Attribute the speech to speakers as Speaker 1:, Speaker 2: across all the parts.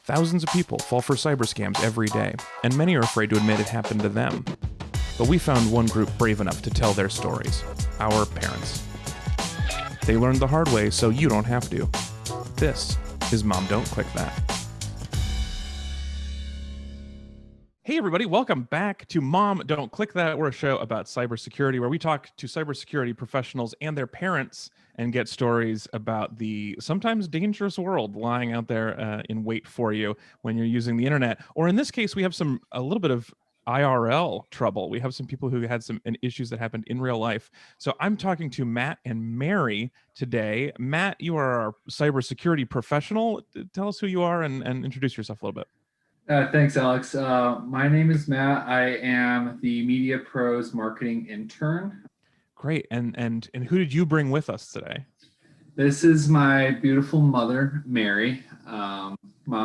Speaker 1: Thousands of people fall for cyber scams every day, and many are afraid to admit it happened to them. But we found one group brave enough to tell their stories: our parents. They learned the hard way so you don't have to. This is Mom Don't Click That. Hey everybody, welcome back to Mom Don't Click That. We're a show about cybersecurity where we talk to cybersecurity professionals and their parents and get stories about the sometimes dangerous world lying out there in wait for you when you're using the internet. Or in this case, we have a little bit of IRL trouble. We have some people who had some issues that happened in real life. So I'm talking to Matt and Mary today. Matt, you are our cybersecurity professional. Tell us who you are and introduce yourself a little bit.
Speaker 2: Thanks, Alex. My name is Matt. I am the MediaPro's marketing intern.
Speaker 1: Great. And who did you bring with us today?
Speaker 2: This is my beautiful mother, Mary. Mom,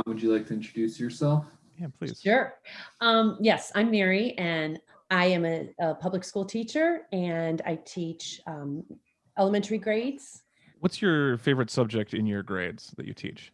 Speaker 2: would you like to introduce yourself?
Speaker 1: Yeah, please.
Speaker 3: Sure. Yes, I'm Mary, and I am a public school teacher, and I teach elementary grades.
Speaker 1: What's your favorite subject in your grades that you teach?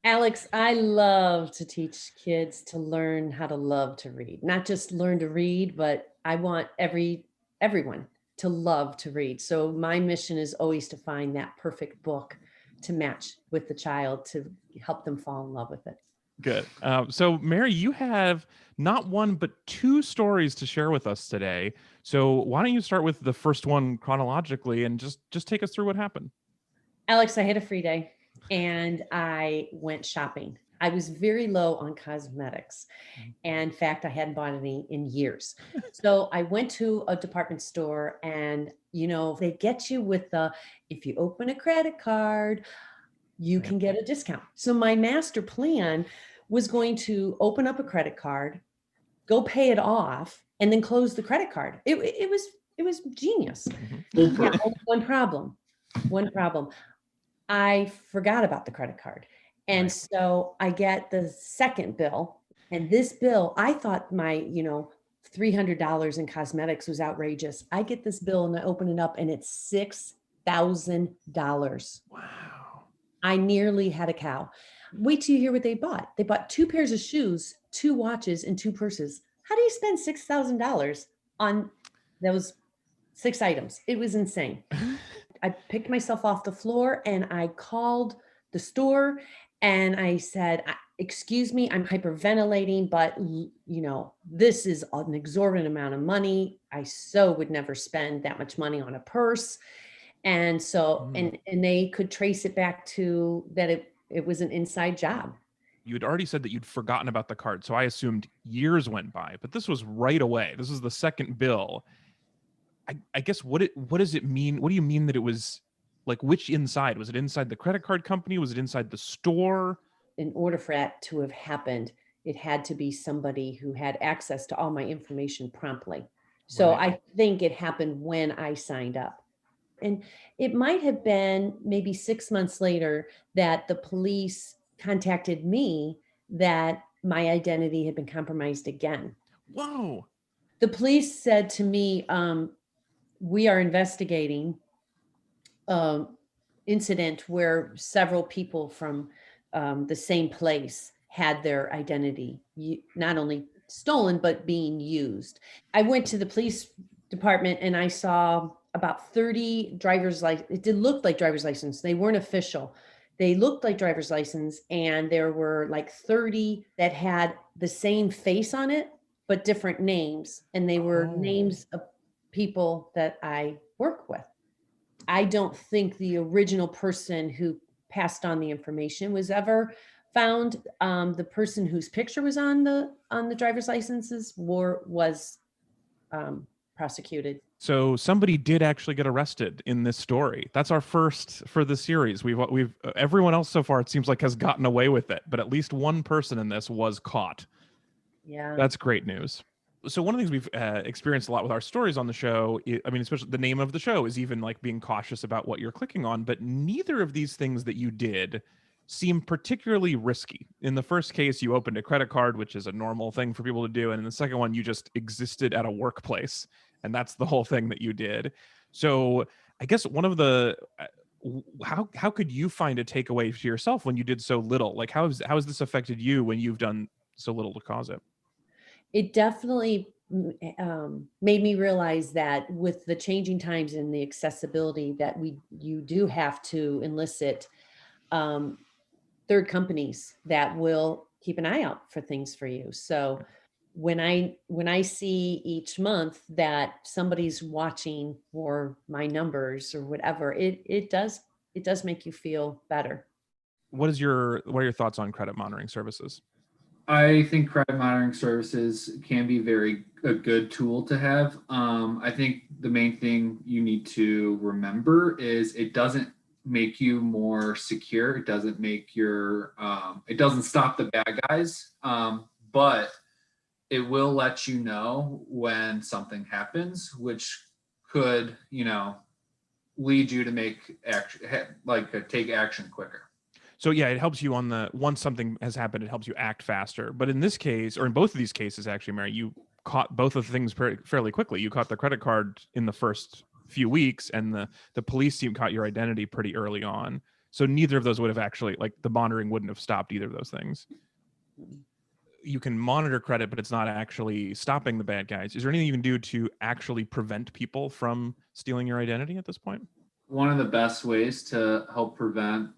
Speaker 3: Alex, I love to teach kids to learn how to love to read. Not just learn to read, but I want everyone to love to read. So my mission is always to find that perfect book to match with the child to help them fall in love with it.
Speaker 1: Good. So Mary, you have not one, but two stories to share with us today. So why don't you start with the first one chronologically and just take us through what happened?
Speaker 3: Alex, I had a free day and I went shopping. I was very low on cosmetics. And in fact, I hadn't bought any in years. So I went to a department store and, they get you with if you open a credit card, you can get a discount. So my master plan was going to open up a credit card, go pay it off, and then close the credit card. It was genius.
Speaker 2: Mm-hmm.
Speaker 3: Yeah, one problem. I forgot about the credit card. And so I get the second bill, and this bill, I thought my, $300 in cosmetics was outrageous. I get this bill and I open it up and it's $6,000.
Speaker 1: Wow.
Speaker 3: I nearly had a cow. Wait till you hear what they bought. They bought 2 pairs of shoes, 2 watches, and 2 purses. How do you spend $6,000 on those 6 items? It was insane. I picked myself off the floor and I called the store and I said, excuse me, I'm hyperventilating, but this is an exorbitant amount of money. I so would never spend that much money on a purse. And so, and they could trace it back to that it was an inside job.
Speaker 1: You had already said that you'd forgotten about the card, so I assumed years went by, but this was right away. This was the second bill. I guess what does it mean? What do you mean that it was like, which inside? Was it inside the credit card company? Was it inside the store?
Speaker 3: In order for that to have happened, it had to be somebody who had access to all my information promptly. So I think it happened when I signed up. And it might have been maybe 6 months later that the police contacted me that my identity had been compromised again.
Speaker 1: Whoa.
Speaker 3: The police said to me, we are investigating incident where several people from the same place had their identity not only stolen, but being used. I went to the police department and I saw about 30 driver's license. It did look like driver's license. They weren't official. They looked like driver's license. And there were like 30 that had the same face on it, but different names. And they were names of people that I work with. I don't think the original person who passed on the information was ever found. The person whose picture was on the driver's licenses was prosecuted.
Speaker 1: So somebody did actually get arrested in this story. That's our first for the series. We've everyone else so far, it seems like, has gotten away with it, but at least one person in this was caught.
Speaker 3: Yeah,
Speaker 1: that's great news. So one of the things we've experienced a lot with our stories on the show, especially the name of the show is even like being cautious about what you're clicking on, but neither of these things that you did seem particularly risky. In the first case, you opened a credit card, which is a normal thing for people to do. And in the second one, you just existed at a workplace. And that's the whole thing that you did. So I guess one of the how could you find a takeaway to yourself when you did so little? Like how has this affected you when you've done so little to cause it?
Speaker 3: It definitely made me realize that with the changing times and the accessibility that you do have to elicit um, third companies that will keep an eye out for things for you. So when I see each month that somebody's watching for my numbers or whatever, it does make you feel better.
Speaker 1: What are your thoughts on credit monitoring services?
Speaker 2: I think credit monitoring services can be a good tool to have. I think the main thing you need to remember is it doesn't make you more secure. It doesn't make it doesn't stop the bad guys, but it will let you know when something happens, which could, lead you to take action quicker.
Speaker 1: So yeah, it helps you once something has happened, it helps you act faster. But in this case, or in both of these cases, actually, Mary, you caught both of the things fairly quickly. You caught the credit card in the first few weeks, and the police team caught your identity pretty early on. So neither of those would have actually, like, the monitoring wouldn't have stopped either of those things. You can monitor credit, but it's not actually stopping the bad guys. Is there anything you can do to actually prevent people from stealing your identity at this point?
Speaker 2: One of the best ways to help prevent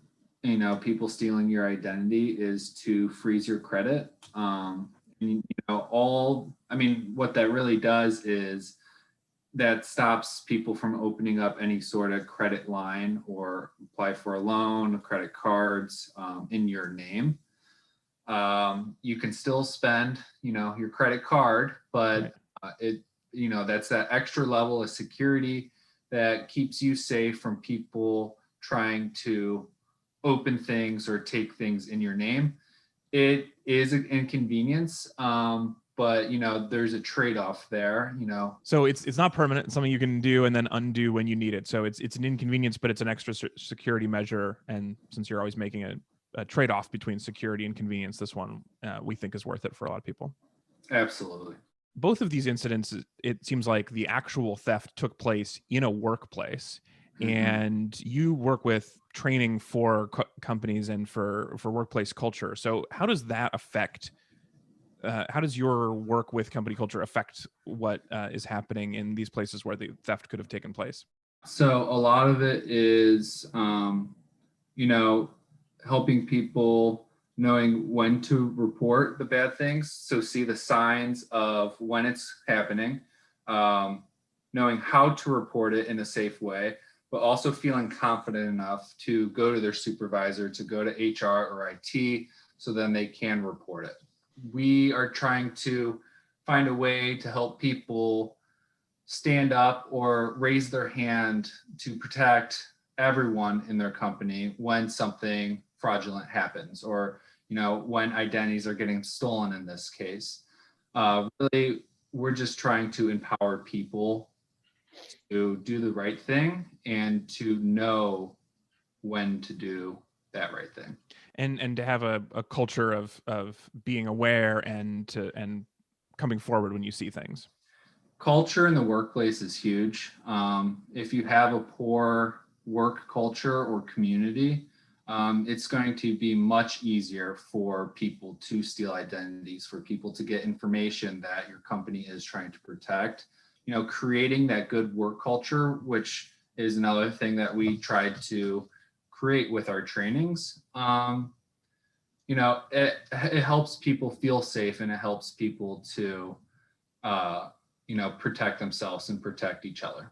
Speaker 2: people stealing your identity is to freeze your credit. What that really does is that stops people from opening up any sort of credit line or apply for a loan, credit cards in your name. You can still spend your credit card, but that's that extra level of security that keeps you safe from people trying to open things or take things in your name. It is an inconvenience, but there's a trade-off there.
Speaker 1: So it's not permanent. It's something you can do and then undo when you need it. So it's an inconvenience, but it's an extra security measure. And since you're always making a trade-off between security and convenience, this one we think is worth it for a lot of people.
Speaker 2: Absolutely.
Speaker 1: Both of these incidents, it seems like the actual theft took place in a workplace. Mm-hmm. And you work with training for companies and for workplace culture. So how does that affect, how does your work with company culture affect what is happening in these places where the theft could have taken place?
Speaker 2: So a lot of it is, helping people knowing when to report the bad things. So see the signs of when it's happening, knowing how to report it in a safe way, but also feeling confident enough to go to their supervisor, to go to HR or IT, so then they can report it. We are trying to find a way to help people stand up or raise their hand to protect everyone in their company when something fraudulent happens, or when identities are getting stolen in this case. Really, we're just trying to empower people to do the right thing and to know when to do that right thing.
Speaker 1: And to have a culture of being aware and coming forward when you see things.
Speaker 2: Culture in the workplace is huge. If you have a poor work culture or community, it's going to be much easier for people to steal identities, for people to get information that your company is trying to protect. Creating that good work culture, which is another thing that we tried to create with our trainings. It helps people feel safe, and it helps people to, protect themselves and protect each other.